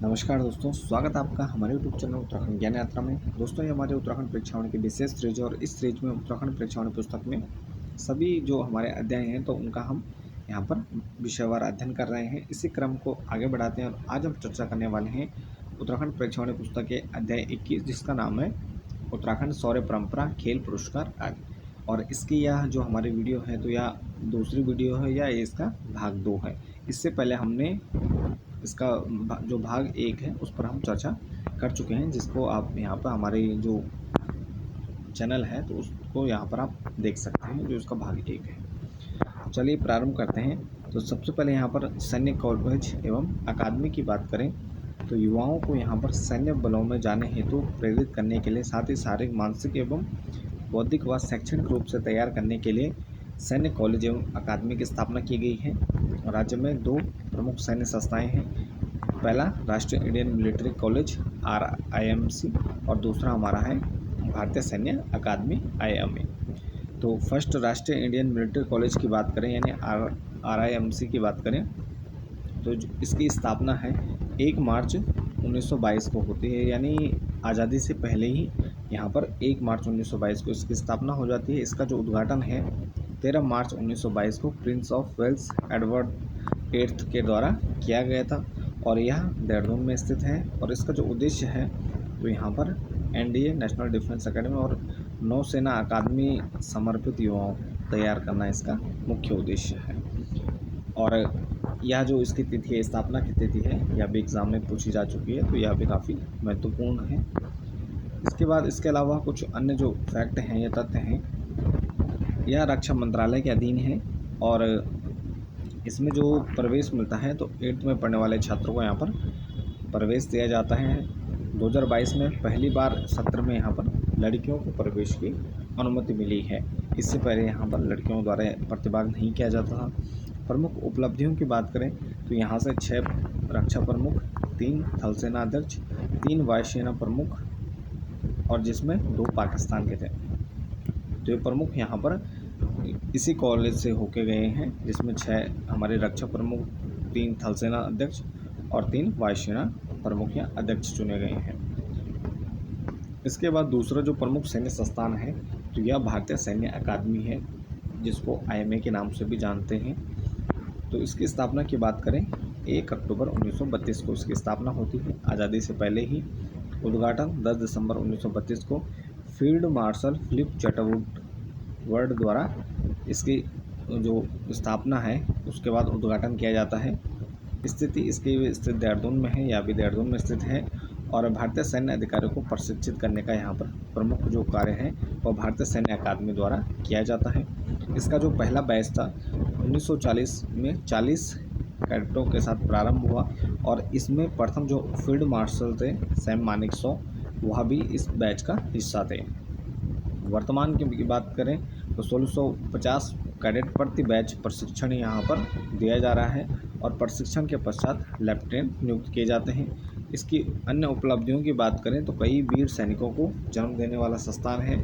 नमस्कार दोस्तों, स्वागत है आपका हमारे यूट्यूब चैनल उत्तराखंड ज्ञान यात्रा में। दोस्तों, ये हमारे उत्तराखंड प्रेक्षावरण की विशेष सीरीज है और इस सीरीज में उत्तराखंड प्रेक्षावरण पुस्तक में सभी जो हमारे अध्याय हैं तो उनका हम यहाँ पर विषयवार अध्ययन कर रहे हैं। इसी क्रम को आगे बढ़ाते हैं और आज हम चर्चा करने वाले हैं उत्तराखंड प्रेक्षावरण पुस्तक के अध्याय 21, जिसका नाम है उत्तराखंड शौर्य परंपरा खेल पुरस्कार आदि। और इसकी यह जो हमारी वीडियो है तो यह दूसरी वीडियो है या इसका भाग 2 है। इससे पहले हमने इसका जो भाग 1 है उस पर हम चर्चा कर चुके हैं, जिसको आप यहाँ पर हमारे जो चैनल है तो उसको यहाँ पर आप देख सकते हैं, जो इसका भाग 1 है। चलिए प्रारंभ करते हैं। तो सबसे पहले यहाँ पर सैन्य कॉलेज एवं अकादमी की बात करें तो युवाओं को यहाँ पर सैन्य बलों में जाने हेतु प्रेरित करने के लिए, साथ ही शारीरिक, मानसिक एवं बौद्धिक व शैक्षणिक रूप से तैयार करने के लिए सैन्य कॉलेज एवं अकादमी की स्थापना की गई है। राज्य में 2 प्रमुख सैन्य संस्थाएं हैं। पहला राष्ट्रीय इंडियन मिलिट्री कॉलेज RIMC और दूसरा हमारा है भारतीय सैन्य अकादमी IMA। तो फर्स्ट राष्ट्रीय इंडियन मिलिट्री कॉलेज की बात करें यानी RIMC की बात करें तो इसकी स्थापना है 1 मार्च 1922 को होती है, यानी आज़ादी से पहले ही यहाँ पर 1 मार्च 1922 को इसकी स्थापना हो जाती है। इसका जो उद्घाटन है 13 मार्च 1922 को Prince of Wales Edward 8th के द्वारा किया गया था और यह देहरादून में स्थित है। और इसका जो उद्देश्य है तो यहाँ पर NDA नेशनल डिफेंस अकेडमी और नौसेना अकादमी समर्पित युवाओं को तैयार करना इसका मुख्य उद्देश्य है। और यह जो इसकी तिथि है, स्थापना की तिथि है, यह भी एग्ज़ाम में पूछी जा चुकी है, तो यह भी काफ़ी महत्वपूर्ण है। इसके बाद इसके अलावा कुछ अन्य जो फैक्ट हैं या तथ्य हैं, यह रक्षा मंत्रालय के अधीन है और इसमें जो प्रवेश मिलता है तो 8th में पढ़ने वाले छात्रों को यहाँ पर प्रवेश दिया जाता है। 2022 में पहली बार सत्र में यहाँ पर लड़कियों को प्रवेश की अनुमति मिली है। इससे पहले यहाँ पर लड़कियों द्वारा प्रतिभाग नहीं किया जाता था। प्रमुख उपलब्धियों की बात करें तो यहाँ से 6 रक्षा प्रमुख, 3 थल सेना अध्यक्ष, 3 वायुसेना प्रमुख और जिसमें 2 पाकिस्तान के थे। तो ये प्रमुख यहाँ पर इसी कॉलेज से होके गए हैं, जिसमें 6 हमारे रक्षा प्रमुख, 3 थल सेना अध्यक्ष और 3 वायुसेना प्रमुख या अध्यक्ष चुने गए हैं। इसके बाद दूसरा जो प्रमुख सैन्य संस्थान है तो यह भारतीय सैन्य अकादमी है, जिसको IMA के नाम से भी जानते हैं। तो इसकी स्थापना की बात करें 1 अक्टूबर 1932 को इसकी स्थापना होती है, आज़ादी से पहले ही। उद्घाटन 10 दिसंबर 1932 को फील्ड मार्शल फिलिप चटर्वुड द्वारा इसकी जो स्थापना है उसके बाद उद्घाटन किया जाता है। स्थिति इसकी स्थित देहरादून में है, या भी देहरादून में स्थित है। और भारतीय सैन्य अधिकारियों को प्रशिक्षित करने का यहाँ पर प्रमुख जो कार्य है वह भारतीय सैन्य अकादमी द्वारा किया जाता है। इसका जो पहला बैच था 1940 में 40 कैडेटों के साथ प्रारंभ हुआ और इसमें प्रथम जो फील्ड मार्शल थे सैम मानेकशॉ, वह भी इस बैच का हिस्सा थे। वर्तमान की बात करें तो 1650 कैडेट प्रति बैच प्रशिक्षण यहाँ पर दिया जा रहा है और प्रशिक्षण के पश्चात लेफ्टिनेंट नियुक्त किए जाते हैं। इसकी अन्य उपलब्धियों की बात करें तो कई वीर सैनिकों को जन्म देने वाला संस्थान है,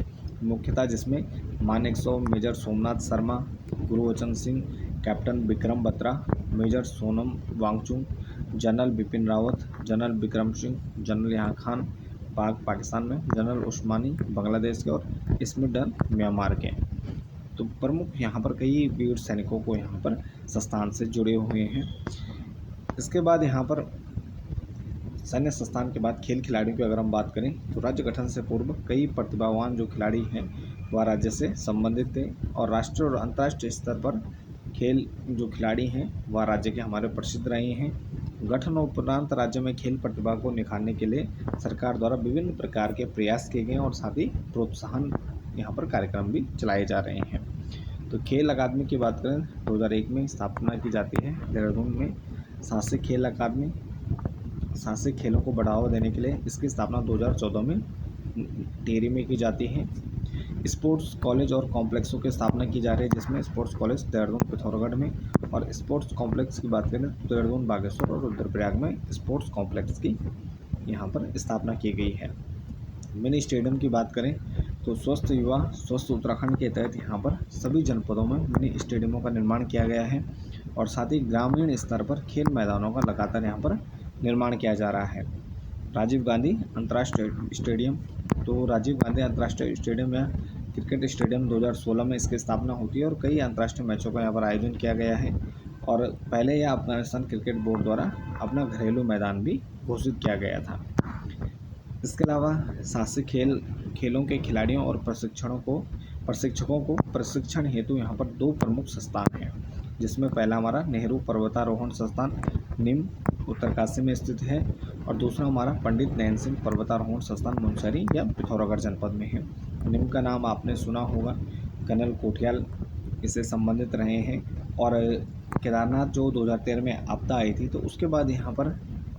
मुख्यतः जिसमें Manekshaw, major Somnath Sharma, Gurbachan Singh, captain Vikram Batra, major Sonam Wangchuk, general Bipin Rawat, general Vikram Singh, general Yahya Khan Pakistan में, जनरल उस्मानी बांग्लादेश के और स्मिडन म्यांमार के। तो प्रमुख यहाँ पर कई वीर सैनिकों को यहाँ पर संस्थान से जुड़े हुए हैं। इसके बाद यहाँ पर सैन्य संस्थान के बाद खेल खिलाड़ियों की अगर हम बात करें तो राज्य गठन से पूर्व कई प्रतिभावान जो खिलाड़ी हैं वह राज्य से संबंधित थे और राष्ट्रीय और अंतर्राष्ट्रीय स्तर पर खेल जो खिलाड़ी हैं वह राज्य के हमारे प्रसिद्ध रहे हैं। गठन उपरांत राज्य में खेल प्रतिभा को निखारने के लिए सरकार द्वारा विभिन्न प्रकार के प्रयास किए गए और साथ ही प्रोत्साहन यहाँ पर कार्यक्रम भी चलाए जा रहे हैं। तो खेल अकादमी की बात करें 2001 में स्थापना की जाती है देहरादून में साहसिक खेल अकादमी। साहसिक खेलों को बढ़ावा देने के लिए इसकी स्थापना 2014 में टिहरी में की जाती है। स्पोर्ट्स कॉलेज और कॉम्प्लेक्सों की स्थापना की जा रही है, जिसमें स्पोर्ट्स कॉलेज देहरादून पिथौरागढ़ में और स्पोर्ट्स कॉम्प्लेक्स की बात करें तो देहरादून, बागेश्वर और रुद्रप्रयाग में स्पोर्ट्स कॉम्प्लेक्स की यहाँ पर स्थापना की गई है। मिनी स्टेडियम की बात करें तो स्वस्थ युवा स्वस्थ उत्तराखंड के तहत यहाँ पर सभी जनपदों में मिनी स्टेडियमों का निर्माण किया गया है और साथ ही ग्रामीण स्तर पर खेल मैदानों का लगातार यहाँ पर निर्माण किया जा रहा है। राजीव गांधी अंतर्राष्ट्रीय स्टेडियम, तो राजीव गांधी अंतर्राष्ट्रीय स्टेडियम या क्रिकेट स्टेडियम 2016 में इसकी स्थापना होती है और कई अंतर्राष्ट्रीय मैचों का यहाँ पर आयोजन किया गया है। और पहले यह अफगानिस्तान क्रिकेट बोर्ड द्वारा अपना घरेलू मैदान भी घोषित किया गया था। इसके अलावा साहसिक खेलों के खिलाड़ियों और प्रशिक्षकों को प्रशिक्षण हेतु यहाँ पर 2 प्रमुख संस्थान हैं, जिसमें पहला हमारा नेहरू पर्वतारोहण संस्थान निम उत्तरकाशी में स्थित है और दूसरा हमारा पंडित नैन सिंह पर्वतारोहण संस्थान मुनस्यारी या पिथौरागढ़ जनपद में है। निम का नाम आपने सुना होगा, कर्नल कोठियाल इससे संबंधित रहे हैं। और केदारनाथ जो 2013 में आपदा आई थी, तो उसके बाद यहाँ पर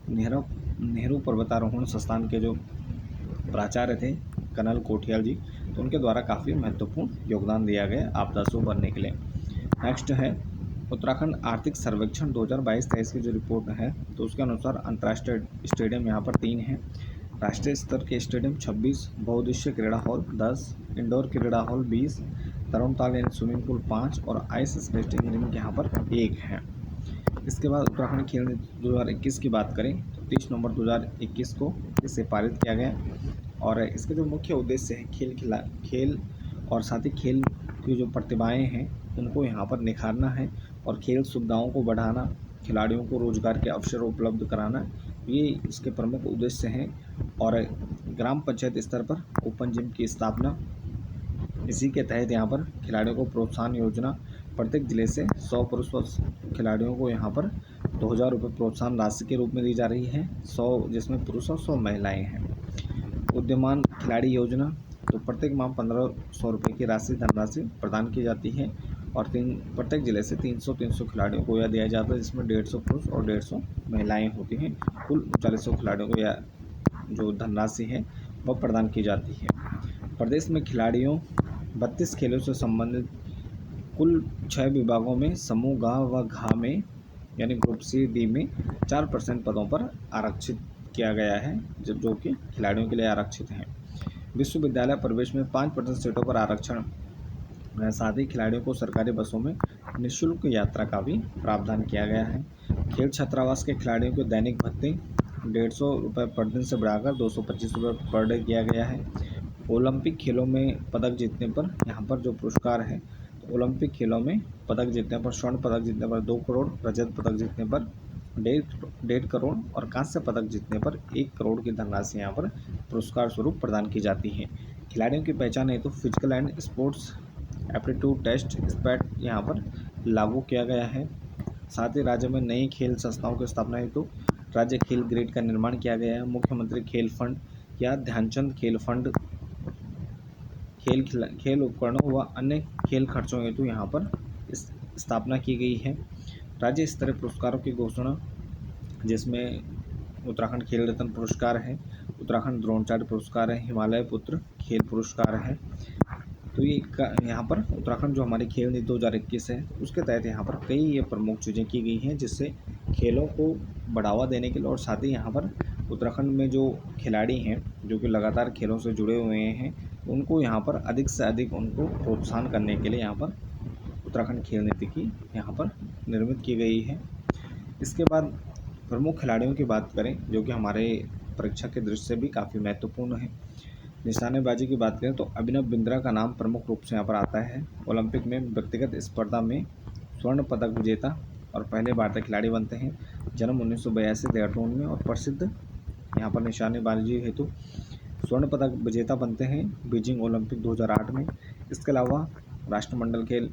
नेहरू पर्वतारोहण संस्थान के जो प्राचार्य थे कर्नल कोठियाल जी, तो उनके द्वारा काफ़ी महत्वपूर्ण योगदान दिया गया आपदा से उबरने के लिए। नेक्स्ट है उत्तराखंड आर्थिक सर्वेक्षण 2022-23 की जो रिपोर्ट है, तो उसके अनुसार अंतर्राष्ट्रीय स्टेडियम यहाँ पर 3 हैं। राष्ट्रीय स्तर के स्टेडियम 26, बहुउद्देशीय क्रीड़ा हॉल 10, इंडोर क्रीड़ा हॉल 20, तरणताल यानी स्विमिंग पूल 5 और आइस स्केटिंग रिंग यहाँ पर 1 है। इसके बाद उत्तराखंड खेल नीति 2021 की बात करें तो 30 नवंबर 2021 को इसे पारित किया गया और इसके जो मुख्य उद्देश्य है खेल और साथ ही खेल की जो प्रतिभाएं हैं उनको यहाँ पर निखारना है और खेल सुविधाओं को बढ़ाना, खिलाड़ियों को रोजगार के अवसर उपलब्ध कराना, ये इसके प्रमुख उद्देश्य हैं। और ग्राम पंचायत स्तर पर ओपन जिम की स्थापना, इसी के तहत यहाँ पर खिलाड़ियों को प्रोत्साहन योजना, प्रत्येक जिले से 100 पुरुष खिलाड़ियों को यहाँ पर 2000 रुपये प्रोत्साहन राशि के रूप में दी जा रही है, 100 जिसमें पुरुष और 100 महिलाएं हैं। उद्यमान खिलाड़ी योजना, तो प्रत्येक माह 1500 रुपये की धनराशि प्रदान की जाती है और प्रत्येक जिले से 300 खिलाड़ियों को यह दिया जाता है, जिसमें 150 पुरुष और 150 महिलाएं होती हैं। कुल 3900 खिलाड़ियों को यह जो धनराशि है वह प्रदान की जाती है। प्रदेश में खिलाड़ियों 32 खेलों से संबंधित कुल 6 विभागों में समूह ग व घ में यानी ग्रुप सी डी में 4% पदों पर आरक्षित किया गया है, जो कि खिलाड़ियों के लिए आरक्षित हैं। विश्वविद्यालय प्रवेश में 5% सीटों पर आरक्षण, साथ ही खिलाड़ियों को सरकारी बसों में निःशुल्क यात्रा का भी प्रावधान किया गया है। खेल छात्रावास के खिलाड़ियों को दैनिक भत्ते 150 रुपये पर दिन से बढ़ाकर 225 रुपये पर डे किया गया है। ओलंपिक खेलों में पदक जीतने पर यहाँ पर जो पुरस्कार है, तो ओलंपिक खेलों में पदक जीतने पर, स्वर्ण पदक जीतने पर 2 करोड़, रजत पदक जीतने पर 1.5 करोड़ और कांस्य पदक जीतने पर 1 करोड़ की धनराशि यहाँ पर पुरस्कार स्वरूप प्रदान की जाती है। खिलाड़ियों की पहचान हेतु physical and sports aptitude test SPAT यहाँ पर लागू किया गया है। साथ ही राज्य में नई खेल संस्थाओं की स्थापना हेतु राज्य खेल ग्रेड का निर्माण किया गया है। मुख्यमंत्री खेल फंड या ध्यानचंद खेल फंड खेल उपकरणों व अन्य खेल खर्चों हेतु यहाँ पर स्थापना की गई है। राज्य स्तरीय पुरस्कारों की घोषणा, जिसमें उत्तराखंड खेल रत्न पुरस्कार है, उत्तराखंड द्रोणाचार्य पुरस्कार है, हिमालय पुत्र खेल पुरस्कार है। तो ये यहाँ पर उत्तराखंड जो हमारी खेल नीति 2021 है उसके तहत यहाँ पर कई ये प्रमुख चीज़ें की गई हैं, जिससे खेलों को बढ़ावा देने के लिए और साथ ही यहाँ पर उत्तराखंड में जो खिलाड़ी हैं जो कि लगातार खेलों से जुड़े हुए हैं, उनको यहाँ पर अधिक से अधिक उनको प्रोत्साहन करने के लिए यहाँ पर उत्तराखंड खेल नीति की यहाँ पर निर्मित की गई है। इसके बाद प्रमुख खिलाड़ियों की बात करें जो कि हमारे परीक्षा के दृष्टि से भी काफ़ी महत्वपूर्ण है। निशानेबाजी की बात करें तो अभिनव बिंद्रा का नाम प्रमुख रूप से यहाँ पर आता है। ओलंपिक में व्यक्तिगत स्पर्धा में स्वर्ण पदक विजेता और पहले भारतीय खिलाड़ी बनते हैं। जन्म 1982 देहरादून में और प्रसिद्ध यहाँ पर निशानेबाजी हेतु स्वर्ण पदक विजेता बनते हैं बीजिंग ओलंपिक 2008 में। इसके अलावा राष्ट्रमंडल खेल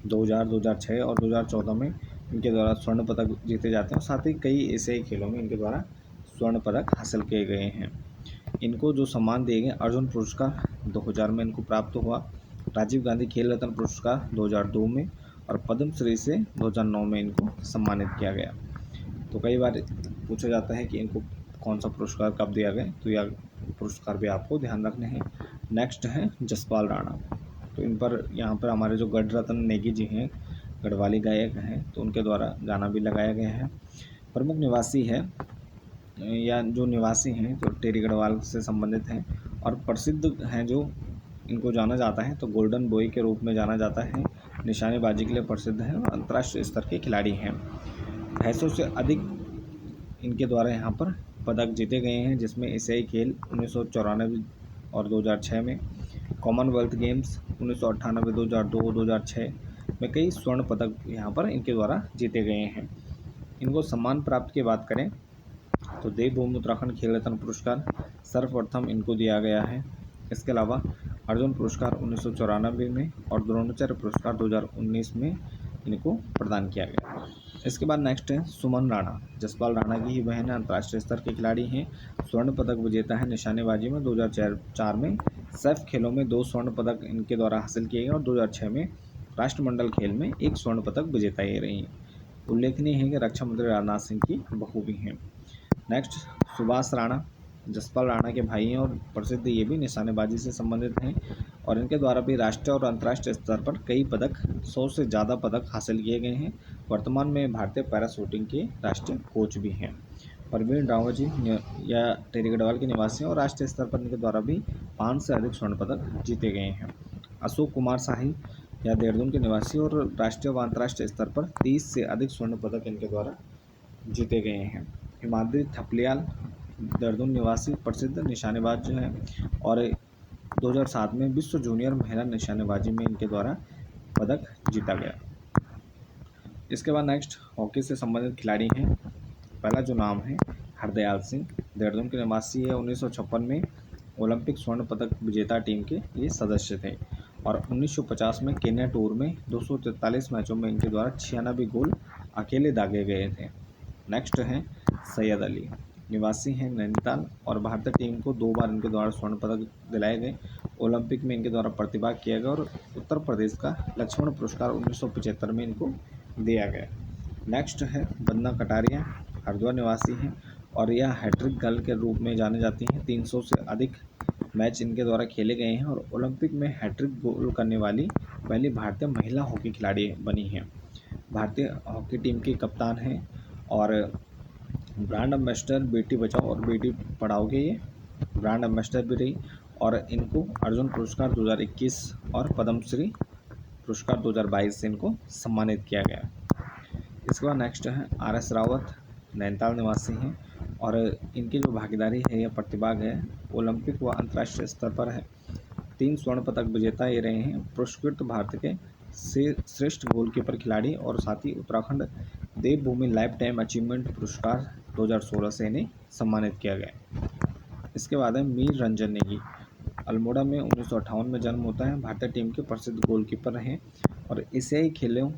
2000, 2006 और 2014 में इनके द्वारा स्वर्ण पदक जीते जाते हैं और साथ ही कई एशियाई खेलों में इनके द्वारा स्वर्ण पदक हासिल किए गए हैं। इनको जो सम्मान दिए गए, अर्जुन पुरस्कार 2000 में इनको प्राप्त हुआ, राजीव गांधी खेल रत्न पुरस्कार 2002 में और पद्म श्री से 2009 में इनको सम्मानित किया गया। तो कई बार पूछा जाता है कि इनको कौन सा पुरस्कार कब दिया गया, तो यह पुरस्कार भी आपको ध्यान रखने हैं। नेक्स्ट है जसपाल राणा, तो इन पर यहाँ पर हमारे जो गढ़ रत्न नेगी जी हैं, गढ़वाली गायक हैं, तो उनके द्वारा गाना भी लगाया गया है। प्रमुख निवासी है या जो निवासी हैं तो टेरी गढ़वाल से संबंधित हैं और प्रसिद्ध हैं जो इनको जाना जाता है तो गोल्डन बॉय के रूप में जाना जाता है। निशानेबाजी के लिए प्रसिद्ध हैं और अंतर्राष्ट्रीय स्तर के खिलाड़ी हैं। 250 से अधिक इनके द्वारा यहाँ पर पदक जीते गए हैं, जिसमें एशियाई खेल 1994 और 2006 में, कॉमनवेल्थ गेम्स 1998, 2002, 2006 में कई स्वर्ण पदक यहाँ पर इनके द्वारा जीते गए हैं। इनको सम्मान प्राप्त की बात करें तो देवभूमि उत्तराखंड खेल रत्न पुरस्कार सर्वप्रथम इनको दिया गया है। इसके अलावा अर्जुन पुरस्कार 1994 में और द्रोणाचार्य पुरस्कार 2019 में इनको प्रदान किया गया। इसके बाद नेक्स्ट है सुमन राणा, जसपाल राणा की ही बहन है, अंतर्राष्ट्रीय स्तर के खिलाड़ी हैं, स्वर्ण पदक विजेता है निशानेबाजी में। 2004 में सैफ खेलों में 2 स्वर्ण पदक इनके द्वारा हासिल किए गए और 2006 में राष्ट्रमंडल खेल में 1 स्वर्ण पदक विजेता ये रही हैं। उल्लेखनीय है कि रक्षा मंत्री राजनाथ सिंह की बहू भी हैं। नेक्स्ट सुभाष राणा, जसपाल राणा के भाई हैं और प्रसिद्ध ये भी निशानेबाजी से संबंधित हैं और इनके द्वारा भी राष्ट्रीय और अंतर्राष्ट्रीय स्तर पर कई पदक 100 से ज़्यादा पदक हासिल किए गए हैं। वर्तमान में भारतीय पैरा शूटिंग के राष्ट्रीय कोच भी हैं। प्रवीण रावत जी या टेरी गढ़वाल के निवासी हैं और राष्ट्रीय स्तर पर इनके द्वारा भी 5 से अधिक स्वर्ण पदक जीते गए हैं। अशोक कुमार शाही या देहरादून के निवासी और राष्ट्रीय व अंतर्राष्ट्रीय स्तर पर 30 से अधिक स्वर्ण पदक इनके द्वारा जीते गए हैं। हिमाद्री थपलियाल देहरादून निवासी प्रसिद्ध निशानेबाज हैं और 2007 में विश्व जूनियर महिला निशानेबाजी में इनके द्वारा पदक जीता गया। इसके बाद नेक्स्ट हॉकी से संबंधित खिलाड़ी हैं। पहला जो नाम है हरदयाल सिंह, देहरादून के निवासी है। 1956 में ओलंपिक स्वर्ण पदक विजेता टीम के ये सदस्य थे और 1950 में केन्या टूर में 243 मैचों में इनके द्वारा 96 गोल अकेले दागे गए थे। नेक्स्ट हैं सैयद अली, निवासी हैं नैनीताल और भारतीय टीम को 2 बार इनके द्वारा स्वर्ण पदक दिलाए गए। ओलंपिक में इनके द्वारा प्रतिभाग किया गया और उत्तर प्रदेश का लक्ष्मण पुरस्कार 1975 में इनको दिया गया। नेक्स्ट है वंदना कटारिया, हरिद्वार निवासी हैं और यह हैट्रिक गर्ल के रूप में जाने जाती हैं। 300 से अधिक मैच इनके द्वारा खेले गए हैं और ओलंपिक में हैट्रिक गोल करने वाली पहली भारतीय महिला हॉकी खिलाड़ी बनी हैं। भारतीय हॉकी टीम की कप्तान हैं और ब्रांड एम्बेसडर बेटी बचाओ और बेटी पढ़ाओ के ये ब्रांड एम्बेसडर भी रही और इनको अर्जुन पुरस्कार 2021 और पद्मश्री पुरस्कार 2022 से इनको सम्मानित किया गया। इसके बाद नेक्स्ट है RS रावत, नैनीताल निवासी हैं और इनकी जो भागीदारी है या प्रतिभाग है ओलंपिक व अंतर्राष्ट्रीय स्तर पर है। 3 स्वर्ण पदक विजेता ये रहे हैं। पुरस्कृत भारत के श्रेष्ठ गोलकीपर खिलाड़ी और साथ ही उत्तराखंड देवभूमि लाइफ टाइम अचीवमेंट पुरस्कार 2016 से इन्हें सम्मानित किया गया। इसके बाद है मीर रंजन नेगी, अल्मोड़ा में 1958 में जन्म होता है। भारतीय टीम के प्रसिद्ध गोलकीपर हैं और एशियाई खेलों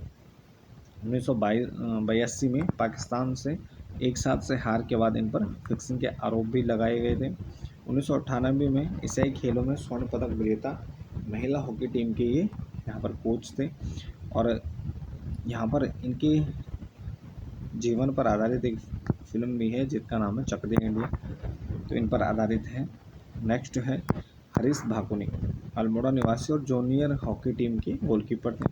1982 में पाकिस्तान से एक साथ से हार के बाद इन पर फिक्सिंग के आरोप भी लगाए गए थे। 1998 में एशियाई खेलों में स्वर्ण पदक विजेता महिला हॉकी टीम के ये यहाँ पर कोच थे और यहाँ पर इनके जीवन पर आधारित एक फिल्म भी है जिसका नाम है चक दे इंडिया, तो इन पर आधारित है। नेक्स्ट है हरीश भाकुनी, अल्मोड़ा निवासी और जूनियर हॉकी टीम के गोलकीपर थे।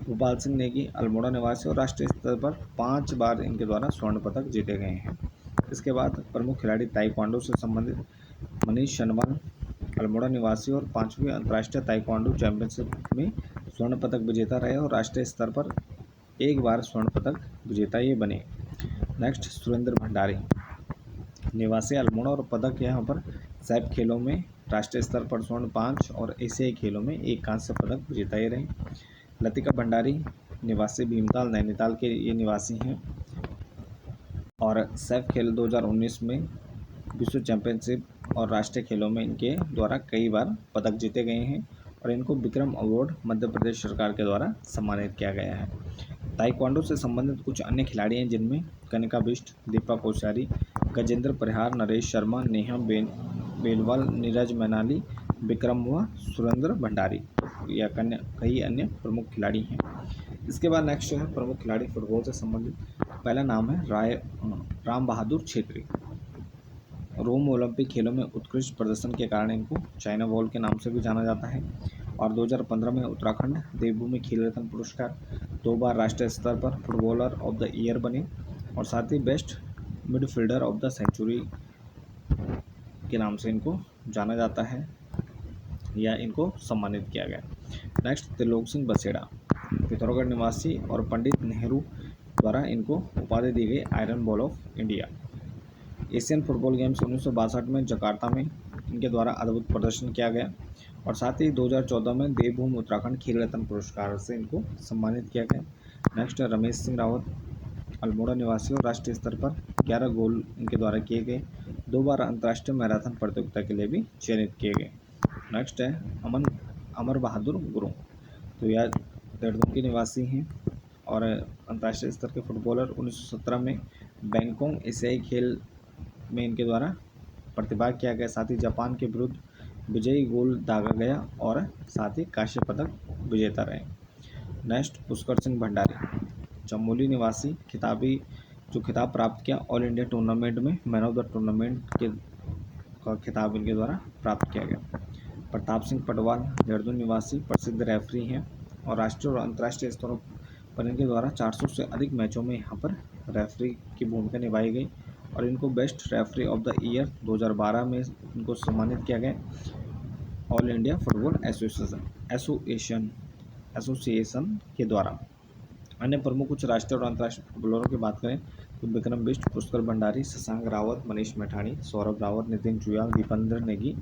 भोपाल सिंह नेगी, अल्मोड़ा निवासी और राष्ट्रीय स्तर पर 5 बार इनके द्वारा स्वर्ण पदक जीते गए हैं। इसके बाद प्रमुख खिलाड़ी ताइक्वांडो से संबंधित मनीष शनवाल, अल्मोड़ा निवासी और 5वीं अंतर्राष्ट्रीय ताइक्वांडो चैंपियनशिप में स्वर्ण पदक विजेता रहे और राष्ट्रीय स्तर पर 1 बार स्वर्ण पदक विजेता ये बने। नेक्स्ट सुरेंद्र भंडारी, निवासी अल्मोड़ा और पदक यहाँ पर सैफ खेलों में राष्ट्रीय स्तर पर स्वर्ण 5 और एशियाई खेलों में 1 कांस्य पदक विजेता ये रहे। लतिका भंडारी, निवासी भीमताल नैनीताल के ये निवासी हैं और सैफ खेल 2019 में विश्व चैंपियनशिप और राष्ट्रीय खेलों में इनके द्वारा कई बार पदक जीते गए हैं और इनको विक्रम अवार्ड मध्य प्रदेश सरकार के द्वारा सम्मानित किया गया है। ताइक्वांडो से संबंधित कुछ अन्य खिलाड़ी हैं जिनमें कनिका बिष्ट, दीपा कोश्यारी, गजेंद्र परिहार, नरेश शर्मा, नेहा बेलवाल, नीरज मैनाली, विक्रम व सुरेंद्र भंडारी या कई अन्य प्रमुख खिलाड़ी हैं। इसके बाद नेक्स्ट है प्रमुख खिलाड़ी फुटबॉल से संबंधित। पहला नाम है राम बहादुर छेत्री। रोम ओलंपिक खेलों में उत्कृष्ट प्रदर्शन के कारण इनको चाइना वॉल के नाम से भी जाना जाता है और 2015 में उत्तराखंड देवभूमि खेल रत्न पुरस्कार, 2 बार राष्ट्रीय स्तर पर फुटबॉलर ऑफ द ईयर बने और साथ ही best midfielder of the century के नाम से इनको जाना जाता है या इनको सम्मानित किया गया। नेक्स्ट त्रिलोक सिंह बसेड़ा, पिथौरागढ़ निवासी और पंडित नेहरू द्वारा इनको उपाधि दी गई iron ball of India. Asian football games 1962 में जकार्ता में इनके द्वारा अद्भुत प्रदर्शन किया गया और साथ ही 2014 में देवभूमि उत्तराखंड खेल रत्न पुरस्कार से इनको सम्मानित किया गया। नेक्स्ट है रमेश सिंह रावत, अल्मोड़ा निवासी और राष्ट्रीय स्तर पर 11 गोल इनके द्वारा किए गए, 2 बार अंतर्राष्ट्रीय मैराथन प्रतियोगिता के लिए भी चयनित किए गए। नेक्स्ट है अमर बहादुर गुरु, तो यह देहरादून के निवासी हैं और अंतर्राष्ट्रीय स्तर के फुटबॉलर। 1917 में बैंकॉक एशियाई खेल में इनके द्वारा प्रतिभा किया गया, साथ ही जापान के विरुद्ध विजयी गोल दागा गया और साथ ही कांस्य पदक विजेता रहे। नेक्स्ट पुष्कर सिंह भंडारी, चमोली निवासी, खिताब प्राप्त किया ऑल इंडिया टूर्नामेंट में मैन ऑफ द टूर्नामेंट का खिताब इनके द्वारा प्राप्त किया गया। प्रताप सिंह पटवाल, देहरादून निवासी, प्रसिद्ध रेफरी हैं और राष्ट्रीय और अंतर्राष्ट्रीय स्तरों पर इनके द्वारा 400 से अधिक मैचों में यहाँ पर रेफरी की भूमिका निभाई गई और इनको best referee of the year 2012 में इनको सम्मानित किया गया ऑल इंडिया फुटबॉल एसोसिएशन के द्वारा। अन्य प्रमुख कुछ राष्ट्रीय और अंतर्राष्ट्रीय फुटबॉलरों की बात करें तो विक्रम बिष्ट, पुष्कर भंडारी, शशांक रावत, मनीष मैठाणी, सौरभ रावत, नितिन चुयाल, दीपेंद्र नेगी,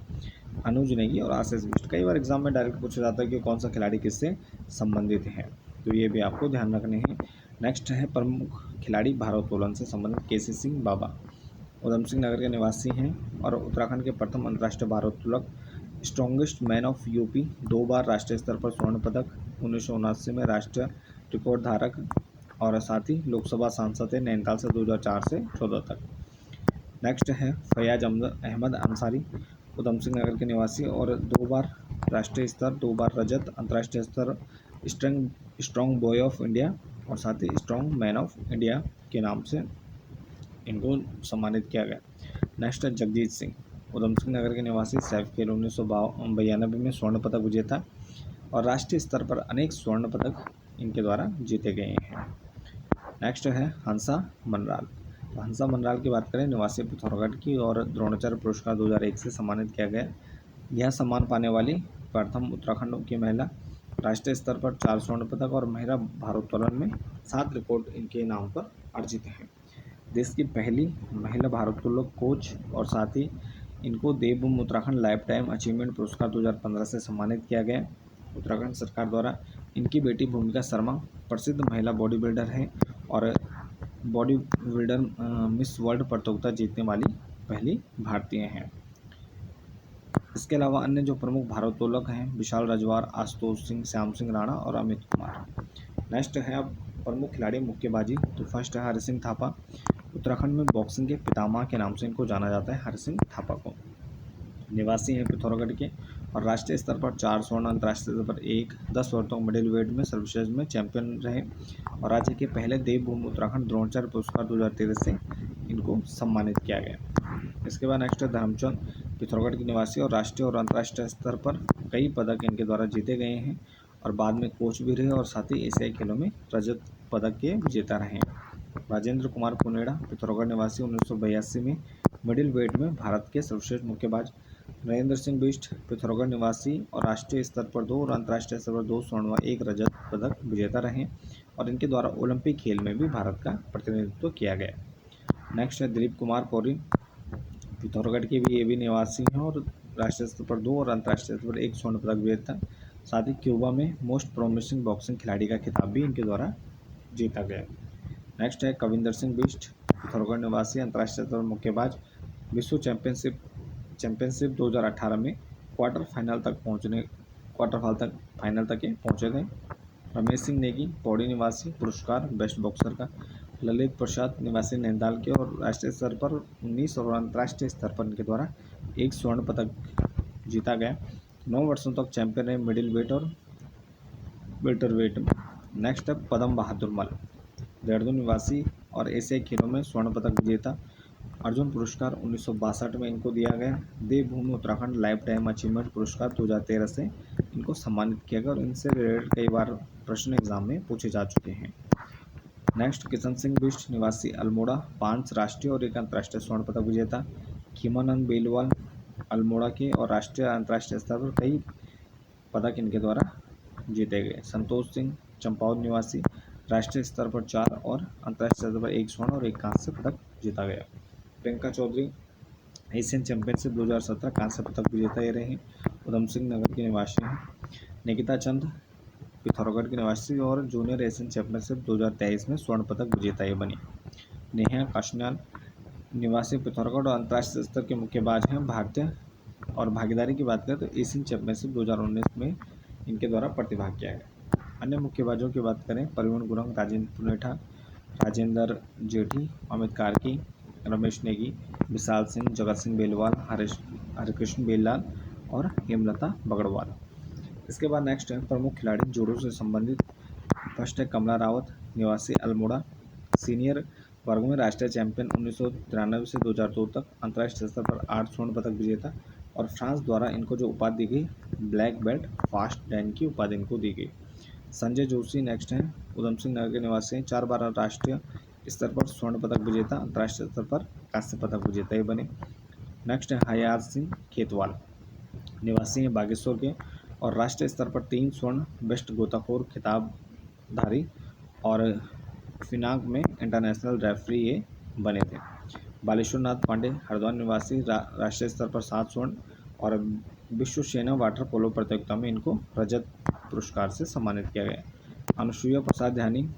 अनुज नेगी और आशीष बिष्ट। कई बार एग्जाम में डायरेक्ट पूछा जाता है कि कौन सा खिलाड़ी किससे संबंधित है, तो ये भी आपको ध्यान रखने हैं। नेक्स्ट है प्रमुख खिलाड़ी भारोत्तोलन से संबंधित केसी सिंह बाबा, उधम सिंह नगर के निवासी हैं और उत्तराखंड के प्रथम अंतर्राष्ट्रीय भारोत्तोलक। स्ट्रॉन्गेस्ट मैन ऑफ यूपी, 2 बार राष्ट्रीय स्तर पर स्वर्ण पदक, 1979 में राष्ट्रीय रिकॉर्ड धारक और साथ ही लोकसभा सांसद है नैनीताल से 2004 से 14 तक। नेक्स्ट है फयाज अहमद अंसारी, उधम सिंह नगर के निवासी और 2 बार राष्ट्रीय स्तर, 2 बार रजत, अंतर्राष्ट्रीय स्तर स्ट्रॉन्ग बॉय ऑफ इंडिया और साथ ही स्ट्रॉन्ग मैन ऑफ इंडिया के नाम से इनको सम्मानित किया गया। नेक्स्ट है जगजीत सिंह, उधम सिंह नगर के निवासी, सैफ खेल 1992 में स्वर्ण पदक विजेता और राष्ट्रीय स्तर पर अनेक स्वर्ण पदक इनके द्वारा जीते गए हैं। नेक्स्ट है हंसा मनराल, तो हंसा मनराल की बात करें निवासी पिथौरागढ़ की और द्रोणाचार्य पुरस्कार 2001 से सम्मानित किया गया। यह सम्मान पाने वाली प्रथम उत्तराखंड की महिला, राष्ट्रीय स्तर पर 4 स्वर्ण पदक और महिला भारोत्तोलन में 7 रिकॉर्ड इनके नाम पर अर्जित हैं। देश की पहली महिला भारोत्तोलक कोच और साथ ही इनको देवभूमि उत्तराखंड लाइफ टाइम अचीवमेंट पुरस्कार 2015 से सम्मानित किया गया। उत्तराखंड सरकार द्वारा इनकी बेटी भूमिका शर्मा प्रसिद्ध महिला बॉडी बिल्डर हैं और बॉडी बिल्डर मिस वर्ल्ड प्रतियोगिता जीतने वाली पहली भारतीय हैं। इसके अलावा अन्य जो प्रमुख भारोत्तोलक हैं विशाल रजवार, आशुतोष सिंह, श्याम सिंह राणा और अमित कुमार। नेक्स्ट है अब प्रमुख खिलाड़ी मुक्केबाजी, तो फर्स्ट है हरि सिंह थापा, उत्तराखंड में बॉक्सिंग के पितामह के नाम से इनको जाना जाता है। हरि सिंह थापा को निवासी हैं पिथौरागढ़ के और राष्ट्रीय स्तर पर 4 स्वर्ण, अंतर्राष्ट्रीय स्तर पर 1, 10 वर्षों मिडिल वेट में सर्वश्रेष्ठ में चैंपियन रहे और राज्य के पहले देवभूमि उत्तराखंड द्रोणाचार्य पुरस्कार 2013 से इनको सम्मानित किया गया। इसके बाद नेक्स्ट है धर्मचंद, पिथौरागढ़ के निवासी और राष्ट्रीय और अंतर्राष्ट्रीय स्तर पर कई पदक इनके द्वारा जीते गए हैं और बाद में कोच भी रहे और साथ ही एशियाई खेलों में रजत पदक के विजेता रहे। राजेंद्र कुमार पुनेड़ा, पिथौरागढ़ निवासी, 1982 में मिडिल वेट में भारत के सर्वश्रेष्ठ मुक्केबाज। नरेंद्र सिंह बिष्ट, पिथौरागढ़ निवासी और राष्ट्रीय स्तर पर 2 और अंतर्राष्ट्रीय स्तर पर 2 स्वर्ण व 1 रजत पदक विजेता रहे और इनके द्वारा ओलंपिक खेल में भी भारत का प्रतिनिधित्व किया गया। नेक्स्ट है दिलीप कुमार पौरी, पिथौरागढ़ के भी ये भी निवासी हैं और राष्ट्रीय स्तर पर 2 और अंतर्राष्ट्रीय स्तर पर 1 स्वर्ण पदक विजेता। साथ ही क्यूबा में मोस्ट प्रोमिसिंग बॉक्सिंग खिलाड़ी का खिताब भी इनके द्वारा जीता गया। नेक्स्ट है कविंदर सिंह बिष्ट, पिथौरागढ़ निवासी, अंतर्राष्ट्रीय स्तर पर मुक्केबाज, विश्व चैंपियनशिप 2018 में क्वार्टर फाइनल तक पहुंचे थे। रमेश सिंह नेगी, पौड़ी निवासी, पुरस्कार बेस्ट बॉक्सर का। ललित प्रसाद निवासी नैनीताल के और राष्ट्रीय स्तर पर 19 और अंतर्राष्ट्रीय स्तर पर इनके द्वारा 1 स्वर्ण पदक जीता गया। 9 वर्षों तक चैंपियन रहे मिडिल वेट और वेल्टर वेट में। नेक्स्ट है पदम बहादुर मल, देहरादून निवासी और एशियाई खेलों में स्वर्ण पदक विजेता। अर्जुन पुरस्कार 1962 में इनको दिया गया। देवभूमि उत्तराखंड लाइफ टाइम अचीवमेंट पुरस्कार 2013 से इनको सम्मानित किया गया और इनसे रिलेटेड कई बार प्रश्न एग्जाम में पूछे जा चुके हैं। नेक्स्ट किशन सिंह बिष्ट, निवासी अल्मोड़ा, 5 राष्ट्रीय और 1 अंतर्राष्ट्रीय स्वर्ण पदक विजेता। खीमानंद बेलवाल, अल्मोड़ा के और राष्ट्रीय अंतर्राष्ट्रीय स्तर पर कई पदक इनके द्वारा जीते गए। संतोष सिंह, चंपावत निवासी, राष्ट्रीय स्तर पर 4 और अंतर्राष्ट्रीय स्तर पर 1 स्वर्ण और 1 कांस्य पदक जीता गया। प्रियंका चौधरी एशियन चैंपियनशिप 2017 कांस्य पदक विजेता ये रहे। उधम सिंह नगर के निवासी हैं। निकिता चंद पिथौरागढ़ के निवासी और जूनियर एशियन चैंपियनशिप 2023 में स्वर्ण पदक विजेता ये बनी। नेहा काशनान निवासी पिथौरागढ़ और अंतर्राष्ट्रीय स्तर के मुक्केबाज हैं। भारतीय और भागीदारी की बात करें तो एशियन चैंपियनशिप 2019 में इनके द्वारा प्रतिभाग किया गया। अन्य मुक्केबाजों की बात करें परवीन गुरंग, राजेंद्र पुनेठा, राजेंद्र जेठी, अमित कार्की, रमेश नेगी, विशाल सिंह, जगत सिंह बेलवाल, हरिकृष्ण बेललाल और हेमलता बगड़वाल। इसके बाद नेक्स्ट है प्रमुख खिलाड़ी जूडो से संबंधित। फर्स्ट है कमला रावत निवासी अल्मोड़ा, सीनियर वर्ग में राष्ट्रीय चैंपियन 1993 से 2002 तक, अंतर्राष्ट्रीय स्तर पर 8 स्वर्ण पदक विजेता और फ्रांस द्वारा इनको जो उपाधि दी गई ब्लैक बेल्ट फास्ट डैन की उपाधि इनको दी गई। संजय जोशी नेक्स्ट हैं, उधम सिंह नगर के निवासी हैं, 4 बार राष्ट्रीय स्तर पर स्वर्ण पदक विजेता, अंतर्राष्ट्रीय स्तर पर कांस्य पदक विजेता ही बने। नेक्स्ट है हयात सिंह खेतवाल निवासी हैं बागेश्वर के और राष्ट्रीय स्तर पर 3 स्वर्ण बेस्ट गोताखोर खिताबधारी और फिनांग में इंटरनेशनल रेफरी ये बने थे। बालेश्वर नाथ पांडे हरिद्वार निवासी राष्ट्रीय स्तर पर 7 स्वर्ण और विश्व सेना वाटर पोलो प्रतियोगिता में इनको रजत पुरस्कार से सम्मानित किया गया। अनुसुईया प्रसाद ध्यानी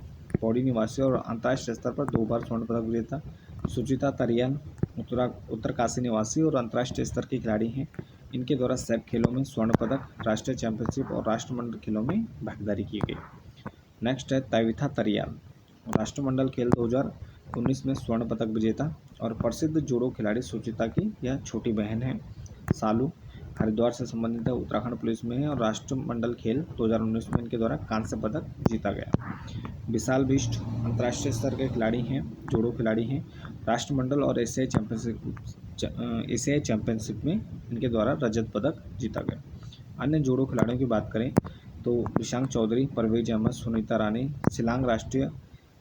पौड़ी निवासी और अंतर्राष्ट्रीय स्तर पर 2 बार स्वर्ण पदक विजेता। सुचिता तरियान उत्तरकाशी निवासी और अंतर्राष्ट्रीय स्तर की खिलाड़ी हैं। इनके द्वारा सैप खेलों में स्वर्ण पदक, राष्ट्रीय चैंपियनशिप और राष्ट्रमंडल खेलों में भागीदारी की गई। नेक्स्ट है तविथा तरियान राष्ट्रमंडल खेल 2019 में स्वर्ण पदक विजेता और प्रसिद्ध जूडो खिलाड़ी सुचिता की यह छोटी बहन है। सालू हरिद्वार से संबंधित है, उत्तराखंड पुलिस में है और राष्ट्रमंडल खेल 2019 में इनके द्वारा कांस्य पदक जीता गया। विशाल बिष्ट अंतर्राष्ट्रीय स्तर के खिलाड़ी हैं, जूडो खिलाड़ी हैं, राष्ट्रमंडल और एशियाई चैंपियनशिप में इनके द्वारा रजत पदक जीता गया। अन्य जूडो खिलाड़ियों की बात करें तो विशांग चौधरी, परवेज अहमद, सुनीता रानी शिलांग राष्ट्रीय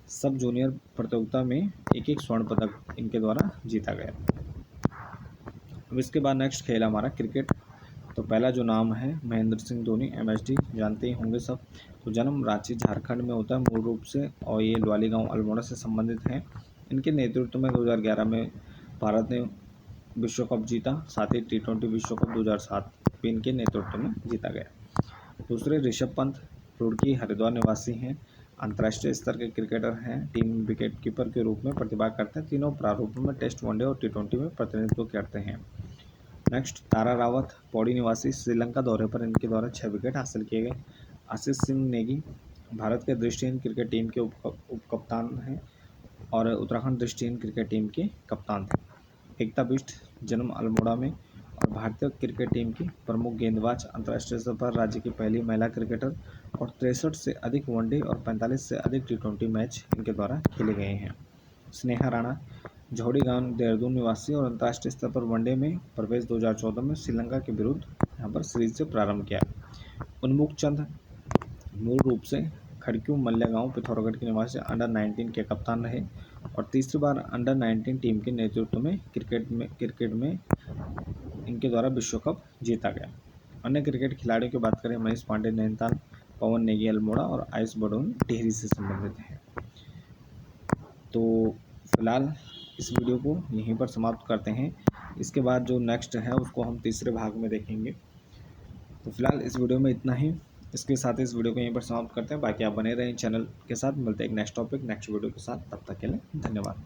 सब जूनियर प्रतियोगिता में एक स्वर्ण पदक इनके द्वारा जीता गया। अब इसके बाद नेक्स्ट खेल हमारा क्रिकेट। तो पहला जो नाम है महेंद्र सिंह धोनी, MSD जानते ही होंगे सब। तो जन्म रांची झारखंड में होता है मूल रूप से और ये लवाली गांव अल्मोड़ा से संबंधित हैं। इनके नेतृत्व में 2011 में भारत ने विश्व कप जीता, साथ ही T20 विश्व कप 2007 भी इनके नेतृत्व में जीता गया। दूसरे ऋषभ पंत रुड़की हरिद्वार निवासी हैं, अंतर्राष्ट्रीय स्तर के क्रिकेटर हैं, टीम विकेट कीपर के रूप में प्रतिभाग करते हैं। तीनों प्रारूपों में टेस्ट, वनडे और T20 में प्रतिनिधित्व करते हैं। नेक्स्ट तारा रावत पौड़ी निवासी, श्रीलंका दौरे पर इनके द्वारा 6 विकेट हासिल किए गए। आशीष सिंह नेगी भारत के दृष्टिहीन क्रिकेट टीम के उप कप्तान हैं और उत्तराखंड दृष्टिहीन क्रिकेट टीम के कप्तान थे। एकता बिष्ट जन्म अल्मोड़ा में और भारतीय क्रिकेट टीम की प्रमुख गेंदबाज, अंतर्राष्ट्रीय स्तर पर राज्य की पहली महिला क्रिकेटर और 63 से अधिक वनडे और 45 से अधिक T20 मैच इनके द्वारा खेले गए हैं। स्नेहा राणा जौहरी गांव देहरादून निवासी और अंतर्राष्ट्रीय स्तर पर वनडे में प्रवेश 2014 में श्रीलंका के विरुद्ध यहां पर सीरीज से प्रारंभ किया। उन्मुख चंद मूल रूप से खड़क्यू मल्लेगांव पिथौरागढ़ के निवासी अंडर 19 के कप्तान रहे और तीसरी बार अंडर 19 टीम के नेतृत्व में क्रिकेट में इनके द्वारा विश्व कप जीता गया। अन्य क्रिकेट खिलाड़ियों की बात करें महेश पांडे नैनीताल, पवन नेगी अल्मोड़ा और आयुष बडोनी टिहरी से संबंधित हैं। तो फिलहाल इस वीडियो को यहीं पर समाप्त करते हैं। इसके बाद जो नेक्स्ट है उसको हम तीसरे भाग में देखेंगे। तो फिलहाल इस वीडियो में इतना ही। इसके साथ इस वीडियो को यहीं पर समाप्त करते हैं। बाकी आप बने रहें चैनल के साथ। मिलते हैं एक नेक्स्ट टॉपिक नेक्स्ट वीडियो के साथ। तब तक के लिए धन्यवाद।